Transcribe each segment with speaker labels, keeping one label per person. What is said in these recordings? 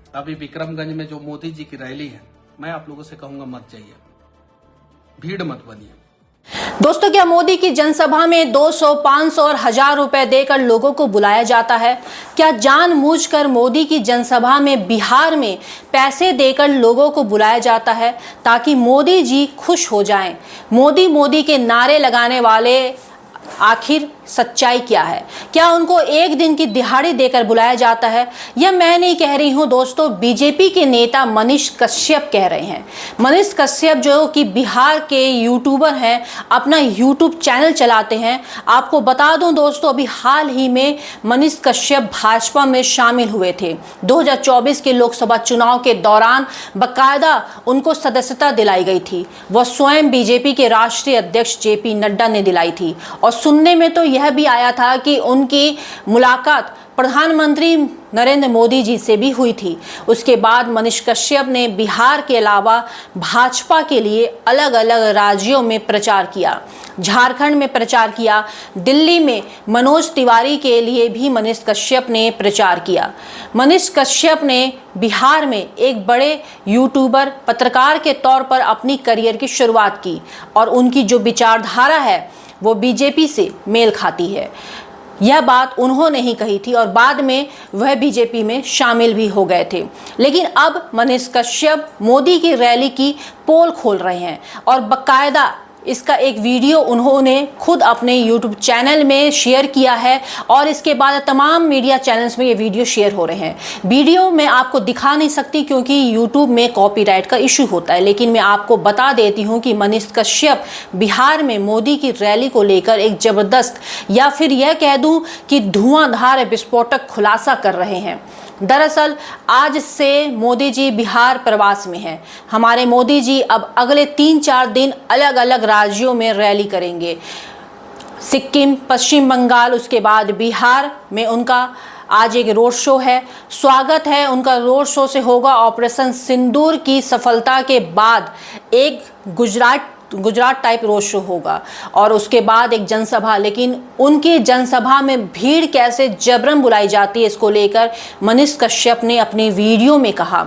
Speaker 1: अभी विक्रमगंज में जो मोदी जी की रैली है, मैं आप लोगों से कहूंगा मत जाइए, भीड़ मत बनिए।
Speaker 2: दोस्तों, क्या मोदी की जनसभा में 200, 500 और 1000 रुपए देकर लोगों को बुलाया जाता है? क्या जानबूझकर मोदी की जनसभा में बिहार में पैसे देकर लोगों को बुलाया जाता है ताकि मोदी जी खुश हो जाएं? मोदी मोदी के नारे लगाने वाले आखिर सच्चाई क्या है? क्या उनको एक दिन की दिहाड़ी देकर बुलाया जाता है? यह मैं नहीं कह रही हूं दोस्तों, बीजेपी के नेता मनीष कश्यप कह रहे हैं। मनीष कश्यप जो कि बिहार के यूट्यूबर हैं, अपना यूट्यूब चैनल चलाते हैं। आपको बता दूं दोस्तों, अभी हाल ही में मनीष कश्यप भाजपा में शामिल हुए थे। 2024 के लोकसभा चुनाव के दौरान बाकायदा उनको सदस्यता दिलाई गई थी। वह स्वयं बीजेपी के राष्ट्रीय अध्यक्ष जेपी नड्डा ने दिलाई थी। और सुनने में तो यह भी आया था कि उनकी मुलाकात प्रधानमंत्री नरेंद्र मोदी जी से भी हुई थी। उसके बाद मनीष कश्यप ने बिहार के अलावा भाजपा के लिए अलग अलग राज्यों में प्रचार किया। झारखंड में प्रचार किया, दिल्ली में मनोज तिवारी के लिए भी मनीष कश्यप ने प्रचार किया। मनीष कश्यप ने बिहार में एक बड़े यूट्यूबर पत्रकार के तौर पर अपनी करियर की शुरुआत की और उनकी जो विचारधारा है वो बीजेपी से मेल खाती है। यह बात उन्होंने ही कही थी और बाद में वह बीजेपी में शामिल भी हो गए थे। लेकिन अब मनीष कश्यप मोदी की रैली की पोल खोल रहे हैं और बाकायदा इसका एक वीडियो उन्होंने खुद अपने YouTube चैनल में शेयर किया है और इसके बाद तमाम मीडिया चैनल्स में ये वीडियो शेयर हो रहे हैं। वीडियो मैं आपको दिखा नहीं सकती क्योंकि YouTube में कॉपीराइट का इशू होता है, लेकिन मैं आपको बता देती हूँ कि मनीष कश्यप बिहार में मोदी की रैली को लेकर एक ज़बरदस्त, या फिर यह कह दूँ कि धुआंधार विस्फोटक खुलासा कर रहे हैं। दरअसल आज से मोदी जी बिहार प्रवास में हैं। हमारे मोदी जी अब अगले 3-4 दिन अलग अलग राज्यों में रैली करेंगे। सिक्किम, पश्चिम बंगाल, उसके बाद बिहार में उनका आज एक रोड शो है। स्वागत है उनका रोड शो से होगा। ऑपरेशन सिंदूर की सफलता के बाद एक गुजरात टाइप रोड शो होगा और उसके बाद एक जनसभा। लेकिन उनकी जनसभा में भीड़ कैसे जबरन बुलाई जाती है, इसको लेकर मनीष कश्यप ने अपने वीडियो में कहा।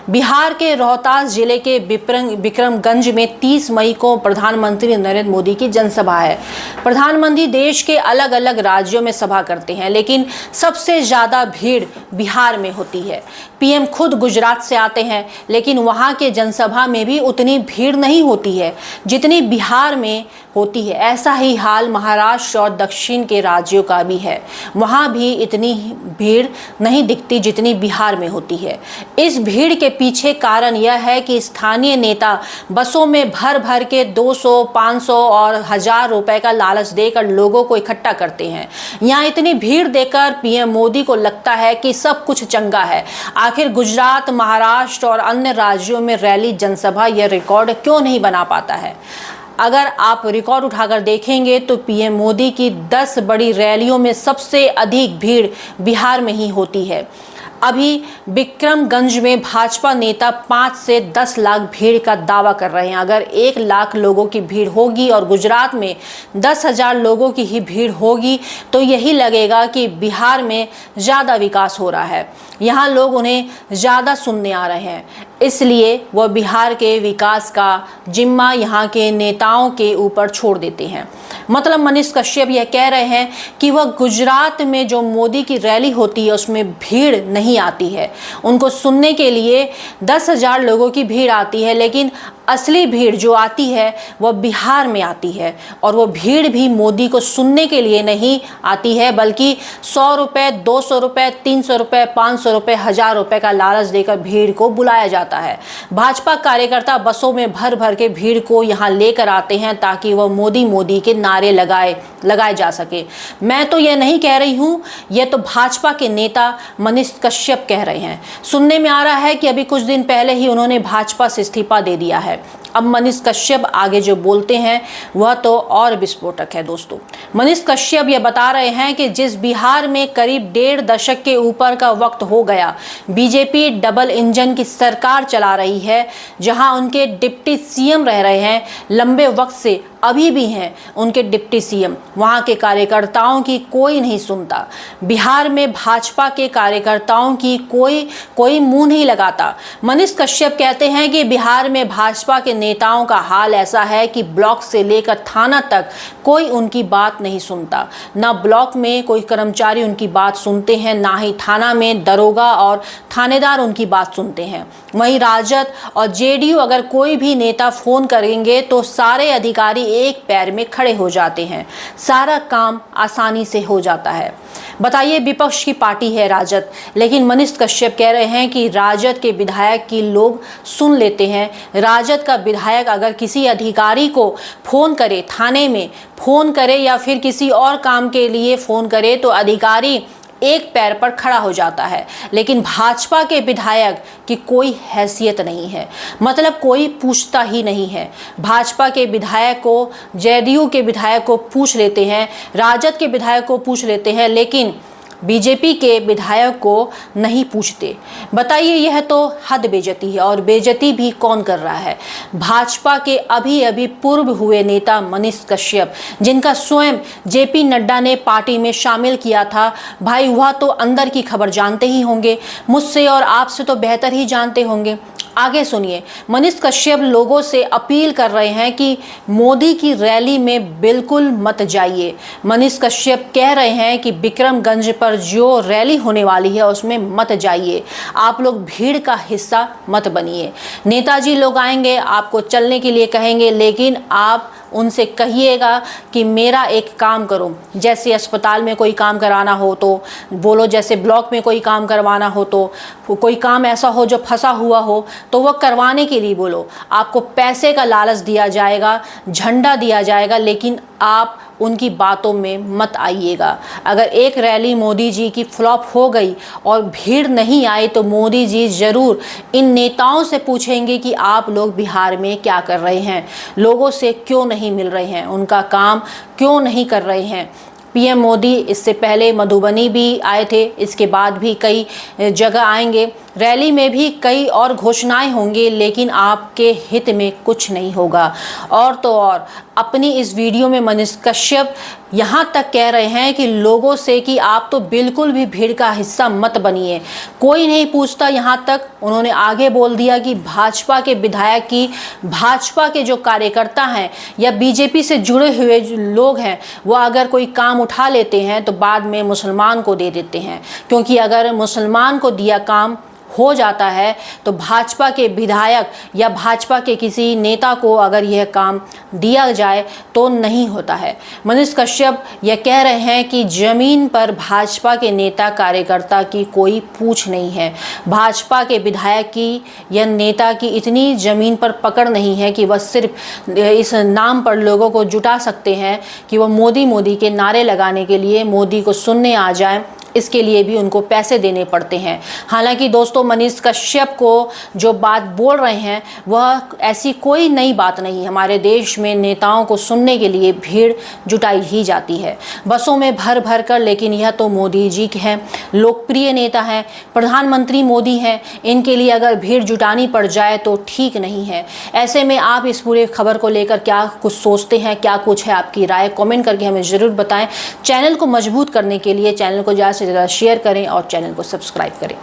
Speaker 2: बिहार के रोहतास जिले के विक्रमगंज में 30 मई को प्रधानमंत्री नरेंद्र मोदी की जनसभा है। प्रधानमंत्री देश के अलग अलग राज्यों में सभा करते हैं, लेकिन सबसे ज़्यादा भीड़ बिहार में होती है। पीएम खुद गुजरात से आते हैं, लेकिन वहाँ के जनसभा में भी उतनी भीड़ नहीं होती है जितनी बिहार में होती है। ऐसा ही हाल महाराष्ट्र और दक्षिण के राज्यों का भी है। वहाँ भी इतनी भीड़ नहीं दिखती जितनी बिहार में होती है। इस भीड़ के पीछे कारण यह है कि स्थानीय नेता बसों में भर भर के 200, 500 और 1000 रुपए का लालच देकर लोगों को इकट्ठा करते हैं। यहाँ इतनी भीड़ देकर पीएम मोदी को लगता है कि सब कुछ चंगा है। आखिर गुजरात, महाराष्ट्र और अन्य राज्यों में रैली, जनसभा यह रिकॉर्ड क्यों नहीं बना पाता है? अगर आप रिकॉर्ड उठाकर देखेंगे तो पीएम मोदी की 10 बड़ी रैलियों में सबसे अधिक भीड़ बिहार में ही होती है। अभी विक्रमगंज में भाजपा नेता 5 से 10 लाख भीड़ का दावा कर रहे हैं। अगर 1 लाख लोगों की भीड़ होगी और गुजरात में 10,000 लोगों की ही भीड़ होगी तो यही लगेगा कि बिहार में ज़्यादा विकास हो रहा है। यहाँ लोग उन्हें ज़्यादा सुनने आ रहे हैं, इसलिए वह बिहार के विकास का जिम्मा यहाँ के नेताओं के ऊपर छोड़ देते हैं। मतलब मनीष कश्यप यह कह रहे हैं कि वह गुजरात में जो मोदी की रैली होती है उसमें भीड़ नहीं आती है। उनको सुनने के लिए 10,000 लोगों की भीड़ आती है, लेकिन असली भीड़ जो आती है वह बिहार में आती है। और वो भीड़ भी मोदी को सुनने के लिए नहीं आती है, बल्कि 100 रुपये, 200 रुपये, 300 रुपये, 500 रुपये, 1000 रुपये का लालच देकर भीड़ को बुलाया जाता है। भाजपा कार्यकर्ता बसों में भर भर के भीड़ को यहाँ लेकर आते हैं ताकि वह मोदी मोदी के नारे लगाए जा सके। मैं तो यह नहीं कह रही हूँ, यह तो भाजपा के नेता मनीष कश्यप कह रहे हैं। सुनने में आ रहा है कि अभी कुछ दिन पहले ही उन्होंने भाजपा से इस्तीफा दे दिया है। अब मनीष कश्यप आगे जो बोलते हैं वह तो और विस्फोटक है दोस्तों। मनीष कश्यप ये बता रहे हैं कि जिस बिहार में करीब 1.5 दशक के ऊपर का वक्त हो गया बीजेपी डबल इंजन की सरकार चला रही है, जहां उनके डिप्टी सीएम रह रहे हैं लंबे वक्त से, अभी भी हैं उनके डिप्टी सीएम, वहां के कार्यकर्ताओं की कोई नहीं सुनता। बिहार में भाजपा के कार्यकर्ताओं की कोई मुंह नहीं लगाता। मनीष कश्यप कहते हैं कि बिहार में भाजपा के नेताओं का हाल ऐसा है कि ब्लॉक से लेकर थाना तक कोई उनकी बात नहीं सुनता। ना ब्लॉक में कोई कर्मचारी उनकी बात सुनते हैं, ना ही थाना में दरोगा और थानेदार उनकी बात सुनते हैं। वहीं राजद और जेडीयू अगर कोई भी नेता फोन करेंगे तो सारे अधिकारी एक पैर में खड़े हो जाते हैं, सारा काम आसानी से हो जाता है। बताइए, विपक्ष की पार्टी है राजद, लेकिन मनीष कश्यप कह रहे हैं कि राजद के विधायक की लोग सुन लेते हैं। राजद का विधायक अगर किसी अधिकारी को फोन करे, थाने में फोन करे या फिर किसी और काम के लिए फोन करे तो अधिकारी एक पैर पर खड़ा हो जाता है, लेकिन भाजपा के विधायक की कोई हैसियत नहीं है, मतलब कोई पूछता ही नहीं है। भाजपा के विधायक को, जेडीयू के विधायक को पूछ लेते हैं, राजद के विधायक को पूछ लेते हैं, लेकिन बीजेपी के विधायक को नहीं पूछते। बताइए, यह तो हद बेइज्जती है, और बेइज्जती भी कौन कर रहा है? भाजपा के अभी पूर्व हुए नेता मनीष कश्यप, जिनका स्वयं जेपी नड्डा ने पार्टी में शामिल किया था। भाई, वह तो अंदर की खबर जानते ही होंगे, मुझसे और आपसे तो बेहतर ही जानते होंगे। आगे सुनिए, मनीष कश्यप लोगों से अपील कर रहे हैं कि मोदी की रैली में बिल्कुल मत जाइए। मनीष कश्यप कह रहे हैं कि विक्रमगंज पर जो रैली होने वाली है उसमें मत जाइए, आप लोग भीड़ का हिस्सा मत बनिए। नेताजी लोग आएंगे, आपको चलने के लिए कहेंगे, लेकिन आप उनसे कहिएगा कि मेरा एक काम करो, जैसे अस्पताल में कोई काम कराना हो तो बोलो, जैसे ब्लॉक में कोई काम करवाना हो तो, कोई काम ऐसा हो जो फंसा हुआ हो तो वह करवाने के लिए बोलो। आपको पैसे का लालच दिया जाएगा, झंडा दिया जाएगा, लेकिन आप उनकी बातों में मत आइएगा। अगर एक रैली मोदी जी की फ्लॉप हो गई और भीड़ नहीं आई तो मोदी जी ज़रूर इन नेताओं से पूछेंगे कि आप लोग बिहार में क्या कर रहे हैं, लोगों से क्यों नहीं मिल रहे हैं, उनका काम क्यों नहीं कर रहे हैं। पीएम मोदी इससे पहले मधुबनी भी आए थे, इसके बाद भी कई जगह आएंगे, रैली में भी कई और घोषणाएं होंगी, लेकिन आपके हित में कुछ नहीं होगा। और तो और अपनी इस वीडियो में मनीष कश्यप यहाँ तक कह रहे हैं कि लोगों से कि आप तो बिल्कुल भी भीड़ का हिस्सा मत बनिए, कोई नहीं पूछता। यहाँ तक उन्होंने आगे बोल दिया कि भाजपा के विधायक की, भाजपा के जो कार्यकर्ता हैं या बीजेपी से जुड़े हुए जो लोग हैं, वो अगर कोई काम उठा लेते हैं तो बाद में मुसलमान को दे देते हैं, क्योंकि अगर मुसलमान को दिया काम हो जाता है तो भाजपा के विधायक या भाजपा के किसी नेता को अगर यह काम दिया जाए तो नहीं होता है। मनीष कश्यप यह कह रहे हैं कि जमीन पर भाजपा के नेता कार्यकर्ता की कोई पूछ नहीं है। भाजपा के विधायक की या नेता की इतनी जमीन पर पकड़ नहीं है कि वह सिर्फ इस नाम पर लोगों को जुटा सकते हैं कि वह मोदी के नारे लगाने के लिए मोदी को सुनने आ जाए, इसके लिए भी उनको पैसे देने पड़ते हैं। हालांकि दोस्तों, मनीष कश्यप को जो बात बोल रहे हैं वह ऐसी कोई नई बात नहीं है। हमारे देश में नेताओं को सुनने के लिए भीड़ जुटाई ही जाती है, बसों में भर भर कर, लेकिन यह तो मोदी जी के हैं, लोकप्रिय नेता हैं, प्रधानमंत्री मोदी हैं, इनके लिए अगर भीड़ जुटानी पड़ जाए तो ठीक नहीं है। ऐसे में आप इस पूरे खबर को लेकर क्या कुछ सोचते हैं, क्या कुछ है आपकी राय, कमेंट करके हमें ज़रूर बताएं। चैनल को मजबूत करने के लिए चैनल को ज़्यादा से ज़्यादा शेयर करें और चैनल को सब्सक्राइब करें।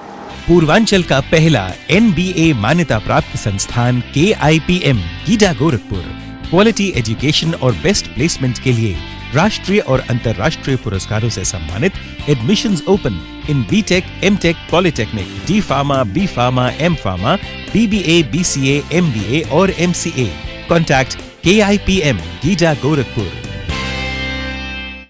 Speaker 3: पूर्वांचल का पहला NBA मान्यता प्राप्त संस्थान KIPM GIDA Gorakhpur quality education और बेस्ट प्लेसमेंट के लिए राष्ट्रीय और अंतर्राष्ट्रीय पुरस्कारों से सम्मानित। Admissions open in BTech, MTech, Polytechnic, D Pharma, B Pharma, M Pharma, BBA, BCA, MBA और MCA। Contact KIPM GIDA Gorakhpur.